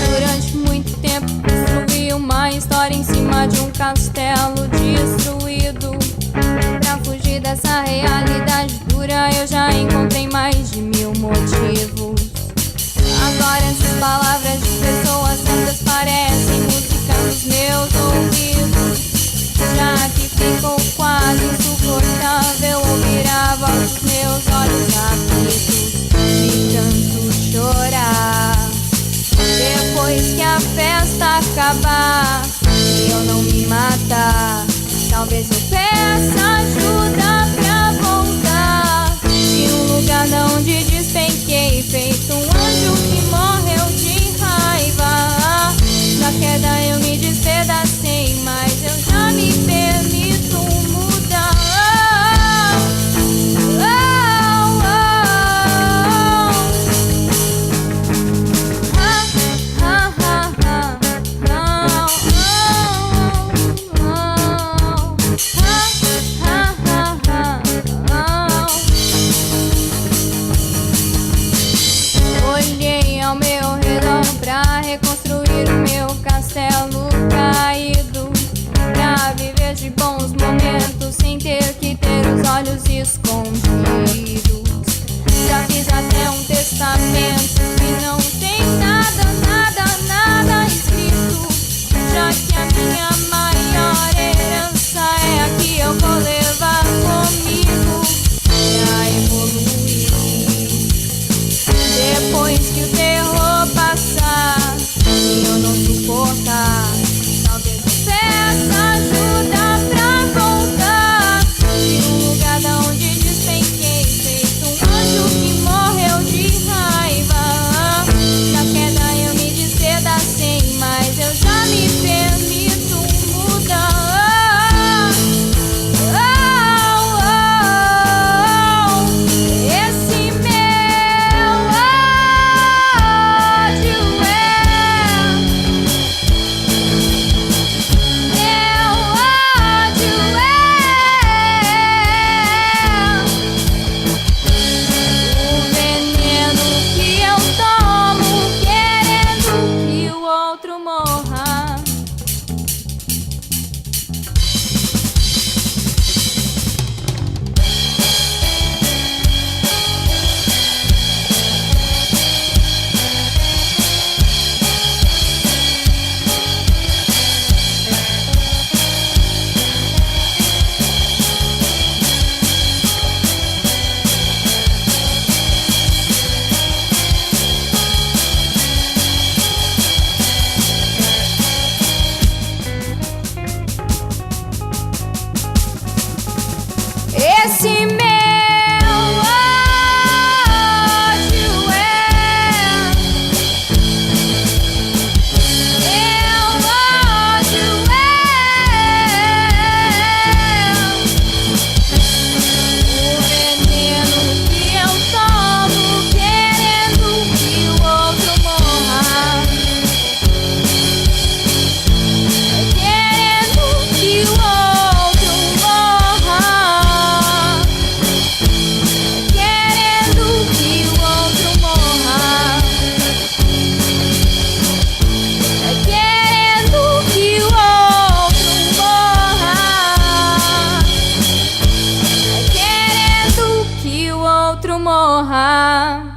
Durante muito tempo construí uma história em cima de um castelo destruído. Pra fugir dessa realidade dura eu já encontrei mais de 1000 motivos. Agora essas palavras de pessoas santas parecem música nos meus ouvidos. Já que ficou quase insuportável ouvir a voz dos meus olhos aflitos de tanto chorar. Depois que a festa acabar e eu não me matar, talvez eu peça ajuda pra voltar de um lugar de onde despenquei, feito um anjo que morreu de raiva. Na queda eu me despedacei, mas eu já me permito mudar. Olhei ao meu redor pra reconstruir o meu castelo caído, pra viver de bons momentos sem ter que ter os olhos escondidos. Já fiz até um testamento que não tem nada, nada, nada escrito, já que a minha maior herança é a que eu vou levar comigo pra evoluir. Depois que o terror passar e eu não suportar, talvez eu peça ajuda pra voltar de um lugar de onde despenquei, feito um anjo que morreu de raiva. Na queda eu me despedacei, mas eu já me permito mudar. Esse meu ódio o veneno que eu tomo, querendo que o outro morra. Esse meu ódio o veneno que eu tomo, querendo que o outro morra. Querendo que o outro morra. Querendo que o outro morra. Querendo que o outro morra. Querendo que o outro morra.